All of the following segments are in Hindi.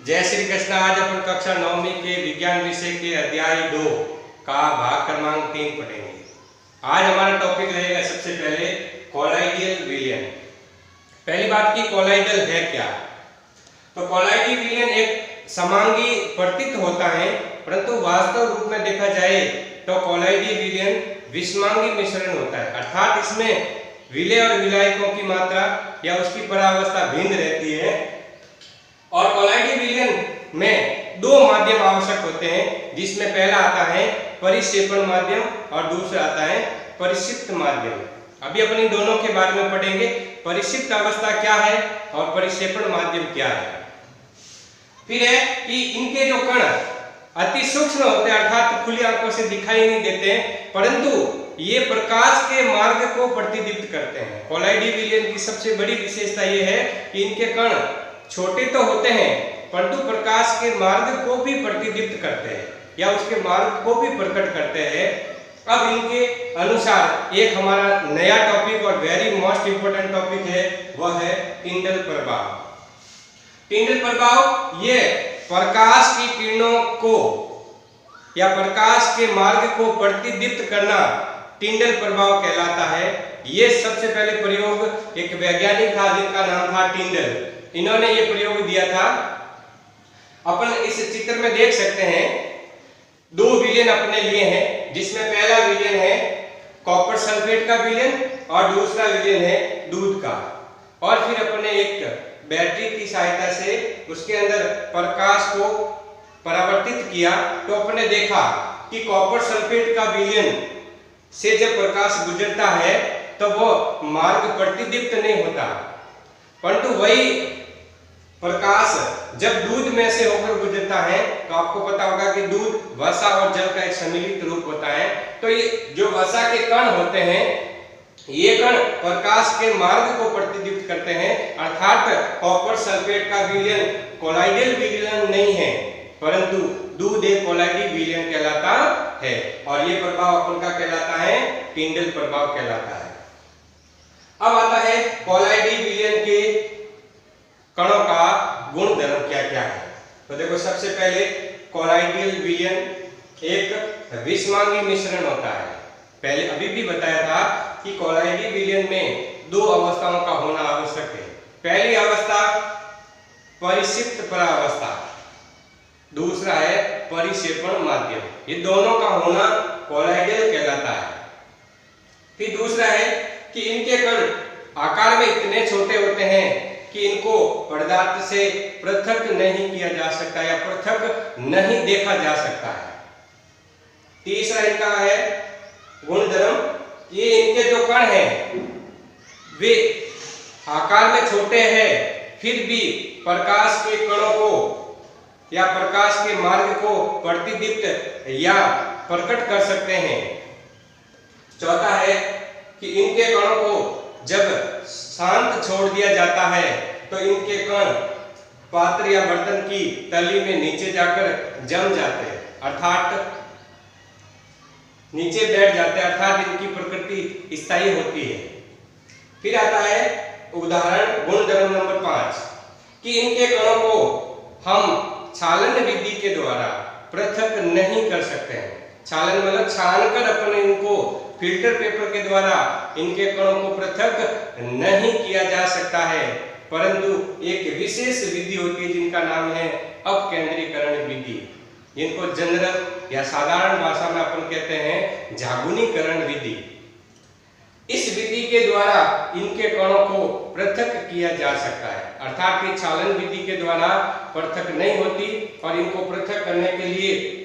जय श्री कृष्ण। आज अपन कक्षा 9वीं के विज्ञान विषय के अध्याय 2 का भाग क्रमांक 3 पढ़ेंगे। आज हमारा टॉपिक रहेगा सबसे पहले कोलाइडियल विलयन। पहली बात की कोलाइडल है क्या? तो कोलाइडियल विलयन एक समांगी प्रतीत होता है, परंतु वास्तव रूप में देखा जाए तो कोलाइडियल विलयन विषमांगी मिश्रण होता है, अर्थात इसमें विलय और विलायकों की मात्रा या उसकी परावस्था भिन्न रहती है। और कोलाइडियल विलयन में दो माध्यम आवश्यक होते हैं, जिसमें पहला आता है परिक्षेपण माध्यम और दूसरा आता है परिक्षिप्त माध्यम। अभी अपन इन दोनों के बारे में पढ़ेंगे, परिक्षिप्त अवस्था क्या है और परिक्षेपण माध्यम क्या है। फिर है कि इनके जो कण अति सूक्ष्म होते हैं, अर्थात खुली आंखों से दिखाई नहीं देते हैं, परंतु ये प्रकाश के मार्ग को प्रतिदीप्त करते हैं। कोलाइडियल विलयन की सबसे बड़ी विशेषता ये है कि इनके कण छोटे तो होते हैं, परंतु प्रकाश के मार्ग को भी प्रतिदीप्त करते हैं या उसके मार्ग को भी प्रकट करते हैं। अब इनके अनुसार एक हमारा नया टॉपिक और वेरी मोस्ट इंपोर्टेंट टॉपिक है, वह है टिंडल प्रभाव। टिंडल प्रभाव ये प्रकाश की किरणों को या प्रकाश के मार्ग को प्रतिदीप्त करना टिंडल प्रभाव कहलाता है। ये सबसे पहले प्रयोग एक वैज्ञानिक था जिनका नाम था टिंडल। इन्होंने ये प्रयोग दिया था। अपन इस चित्र में देख सकते हैं दो विलयन अपने लिए हैं, जिसमें पहला विलयन है कॉपर सल्फेट का विलयन और दूसरा विलयन है दूध का। और फिर अपने एक बैटरी की सहायता से उसके अंदर प्रकाश को परावर्तित किया, तो अपने देखा कि कॉपर सल्फेट का विलयन से जब प्रकाश गुजरता है तो वो मार्ग प्रतिदीप्त नहीं होता, परंतु वही प्रकाश जब दूध में से होकर गुजरता है तो आपको पता होगा कि दूध वसा और जल का एक सम्मिलित रूप होता है। तो ये जो वसा के कण होते हैं, ये कण प्रकाश के मार्ग को प्रतिदीप्त करते हैं, अर्थात कॉपर सल्फेट का विलयन कोलाइडियल विलयन नहीं है, परंतु दूध एक कोलाइडियल विलयन कहलाता है। और ये प्रभाव अपन का कहलाता है टिंडल प्रभाव कहलाता है। अब आता है कोलाइडियल विलयन के कणों का गुण धर्म क्या क्या है। तो देखो, सबसे पहले कोलाइडियल विलयन एक विषमांगी मिश्रण होता है। पहले अभी भी बताया था कि कोलाइडियल विलयन में दो अवस्थाओं का होना आवश्यक है। पहली अवस्था परिक्षिप्त परावस्था, दूसरा है परिक्षेपण माध्यम। ये दोनों का होना कोलाइडियल कहलाता है। फिर दूसरा है कि इनके कण आकार में इतने छोटे होते हैं कि इनको पदार्थ से पृथक नहीं किया जा सकता या पृथक नहीं देखा जा सकता है। तीसरा इनका है गुणधर्म, ये इनके जो कण हैं वे आकार में छोटे हैं, फिर भी प्रकाश के कणों को या प्रकाश के मार्ग को प्रतिदीप्त या प्रकट कर सकते हैं। चौथा है कि इनके कणों को जब शांत छोड़ दिया जाता है तो इनके कण पात्र या बर्तन की तली में नीचे जाकर जम जाते हैं, अर्थात नीचे बैठ जाते हैं, अर्थात इनकी प्रकृति स्थायी होती है। फिर आता है उदाहरण गुणधर्म नंबर 5 कि इनके कणों को हम छालन विधि के द्वारा पृथक नहीं कर सकते हैं। छालन मतलब छानकर अपन इनको फिल्टर पेपर के द्वारा इनके कणों को पृथक नहीं किया जा सकता है, परंतु एक विशेष विधि होती है जिनका नाम है अपकेंद्रीकरण विधि, जिनको जनरल या साधारण भाषा में अपन कहते हैं झागुनीकरण विधि। इस विधि के द्वारा इनके कणों को पृथक किया जा सकता है, अर्थात कि छालन विधि के द्वारा पृथक नहीं होती और इनको पृथक करने के लिए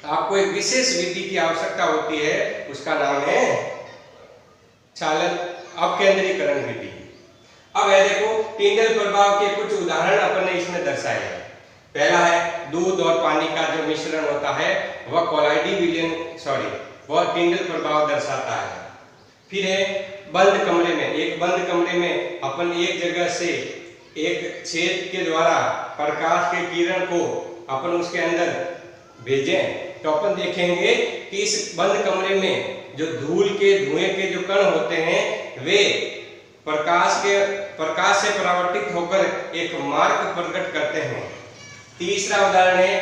आपको एक विशेष विधि की आवश्यकता होती है, उसका नाम है छालन अपकेंद्रीकरण विधि। अब है देखो, टिंडल प्रभाव के कुछ उदाहरण अपन ने इसमें दर्शाए हैं। पहला है दूध और पानी का जो मिश्रण होता है वह कोलाइडियल विलयन वह टिंडल प्रभाव दर्शाता है। फिर है बंद कमरे में, एक बंद कमरे में अपन एक जगह से एक छेद के द्वारा प्रकाश के किरण को अपन उसके अंदर भेजें तो अपन देखेंगे कि इस बंद कमरे में जो धूल के धुएं के जो कण होते हैं वे प्रकाश से परावर्तित होकर एक मार्ग प्रकट करते हैं। तीसरा उदाहरण है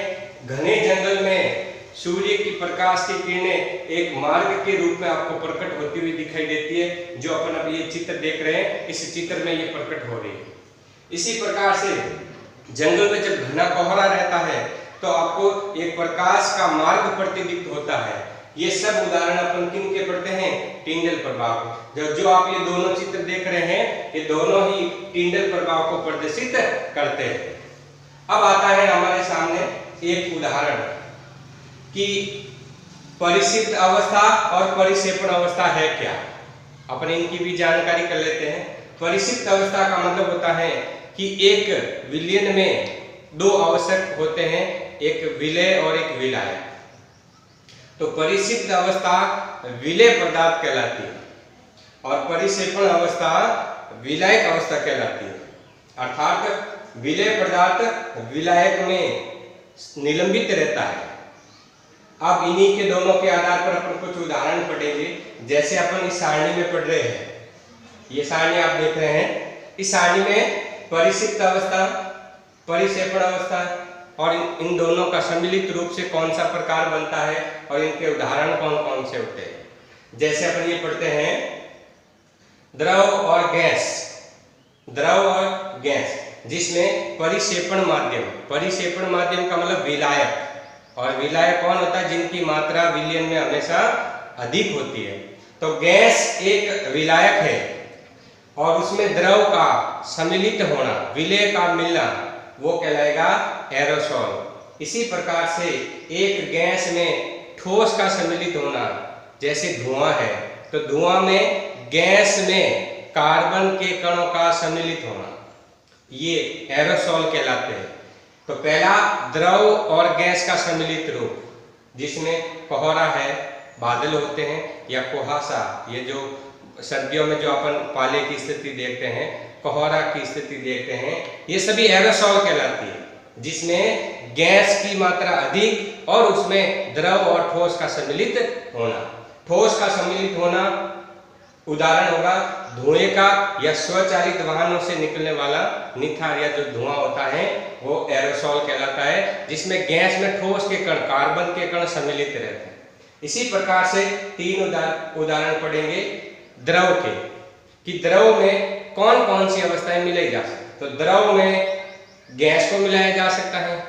घने जंगल में सूर्य की प्रकाश की किरणें एक मार्ग के रूप में आपको प्रकट होती हुई दिखाई देती है। जो अपन अब ये चित्र देख रहे हैं, इस चित्र में ये प्रकट हो रही है। इसी प्रकार से जंगल में जब घना कोहरा रहता है तो आपको एक प्रकाश का मार्ग प्रतीत होता है। ये सब उदाहरण अपन किन के पढ़ते हैं? टिंडल प्रभाव। जो आप ये दोनों चित्र देख रहे हैं, ये दोनों ही टिंडल प्रभाव को प्रदर्शित करते हैं। अब आता है हमारे सामने एक उदाहरण कि परिक्षिप्त अवस्था और परिक्षेपण अवस्था है क्या। अपन इनकी भी जानकारी कर लेते हैं। परिक्षिप्त अवस्था का मतलब होता है कि एक विलयन में दो आवश्यक होते हैं, एक विलय और एक विलायक। तो परिक्षिप्त अवस्था विलय पदार्थ कहलाती है और परिक्षेपण अवस्था विलायक अवस्था कहलाती है। अर्थात विलय पदार्थ विलायक में निलंबित रहता है। अब इन्हीं के दोनों के आधार पर अपन कुछ उदाहरण पढ़ेंगे। जैसे अपन इस सारणी में पढ़ रहे हैं, ये सारणी आप देख रहे हैं। इस सारणी में परिक्षिप्त अवस्था, परिक्षेपण अवस्था और इन दोनों का सम्मिलित रूप से कौन सा प्रकार बनता है और इनके उदाहरण कौन कौन से होते हैं। जैसे अपन ये पढ़ते हैं द्रव और गैस, द्रव और गैस, जिसमें परिक्षेपण माध्यम, परिक्षेपण माध्यम का मतलब विलायक, और विलायक कौन होता है? जिनकी मात्रा विलयन में हमेशा अधिक होती है। तो गैस एक विलायक है और उसमें द्रव का सम्मिलित होना, विलय का मिलना, वो कहलाएगा एरोसोल। इसी प्रकार से एक गैस में ठोस का सम्मिलित होना, जैसे धुआं है, तो धुआं में गैस में कार्बन के कणों का सम्मिलित होना, ये एरोसोल कहलाते हैं। तो पहला द्रव और गैस का सम्मिलित रूप, जिसमें कोहरा है, बादल होते हैं या कुहासा, ये जो सर्दियों में जो अपन पाले की स्थिति देखते हैं, कोहरा की स्थिति देखते हैं, ये सभी एरोसोल कहलाती है, जिसमें गैस की मात्रा अधिक और उसमें द्रव और ठोस का सम्मिलित होना। ठोस का सम्मिलित होना उदाहरण होगा धुएं का या स्वचालित वाहनों से निकलने वाला निथार या जो धुआं होता है वो एरोसोल कहलाता है, जिसमें गैस में ठोस के कण, कार्बन के कण सम्मिलित रहते हैं। इसी प्रकार से तीन उदाहरण पढ़ेंगे द्रव के, कि द्रव में कौन कौन सी अवस्थाएं मिलाई जा सकती। तो द्रव में गैस को मिलाया जा सकता है,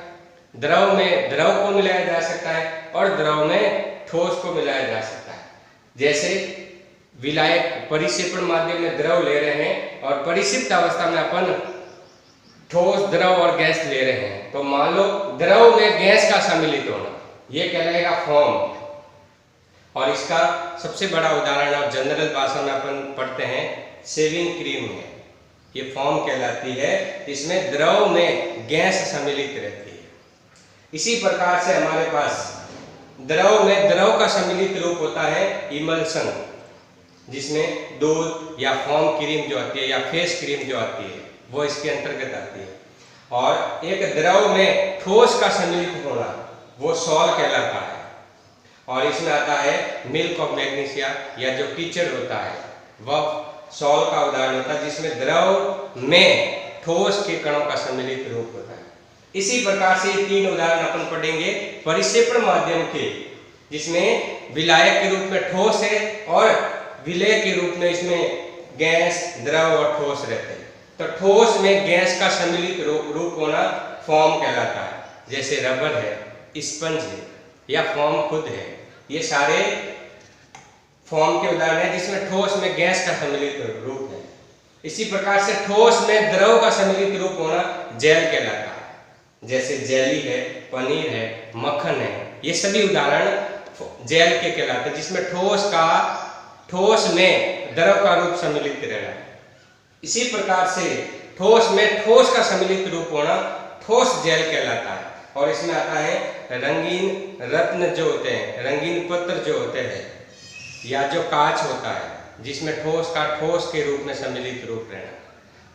द्रव में द्रव को मिलाया जा सकता है और द्रव में ठोस को मिलाया जा सकता है। जैसे विलायक परिक्षेपण माध्यम में द्रव ले रहे हैं और परिक्षिप्त अवस्था में अपन ठोस, द्रव और गैस ले रहे हैं, तो मान लो द्रव में गैस का सम्मिलित होना, ये कहलाएगा फोम। और इसका सबसे बड़ा उदाहरण और जनरल भाषा में अपन पढ़ते हैं शेविंग क्रीम है, ये फोम कहलाती है, इसमें द्रव में गैस सम्मिलित रहती है। इसी प्रकार से हमारे पास द्रव में द्रव का सम्मिलित रूप होता है इमल्सन, जिसमें दूध या फोम क्रीम जो आती है या फेस क्रीम जो आती है वो इसके अंतर्गत आती है। और एक द्रव में ठोस का सम्मिलित होना वो सॉल कहलाता है, और इसमें आता है मिल्क ऑफ मैग्नीशिया या जो कीचड़ होता है वह सॉल का उदाहरण होता है, जिसमें द्रव में ठोस के कणों का सम्मिलित रूप होता है। इसी प्रकार से तीन उदाहरण अपन पढ़ेंगे परिक्षेपण माध्यम के, जिसमें विलायक के रूप में ठोस है और विलय के रूप में इसमें गैस, द्रव और ठोस रहते हैं। तो ठोस में गैस का सम्मिलित रूप होना फोम कहलाता है, जैसे रबर है, स्पंज है या फोम खुद है, ये सारे फोम के उदाहरण हैं जिसमें ठोस में गैस का सम्मिलित रूप है। इसी प्रकार से ठोस में द्रव का सम्मिलित रूप होना जेल कहलाता है, जैसे जेली है, पनीर है, मक्खन है, ये सभी उदाहरण जेल के कहलाते हैं, जिसमें ठोस में द्रव का रूप सम्मिलित रहना है। इसी प्रकार से ठोस में ठोस का सम्मिलित रूप होना ठोस जेल कहलाता है। और इसमें आता है रंगीन रत्न जो होते हैं, रंगीन पत्र जो होते हैं, या जो कांच होता है, जिसमें ठोस का ठोस के रूप में सम्मिलित रूप रहना।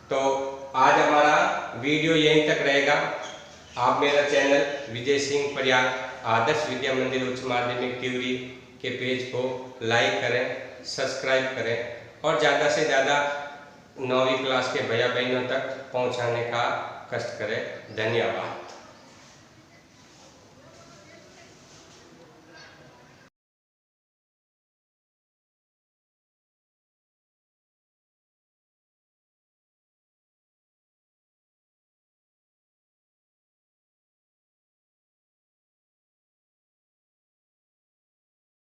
तो आज हमारा वीडियो यहीं तक रहेगा। आप मेरा चैनल विजय सिंह प्रयाग आदर्श विद्या मंदिर उच्च माध्यमिक टिहरी के पेज को लाइक करें, सब्सक्राइब करें और ज़्यादा से ज़्यादा 9वीं क्लास के भैया बहनों तक पहुंचाने का कष्ट करें। धन्यवाद।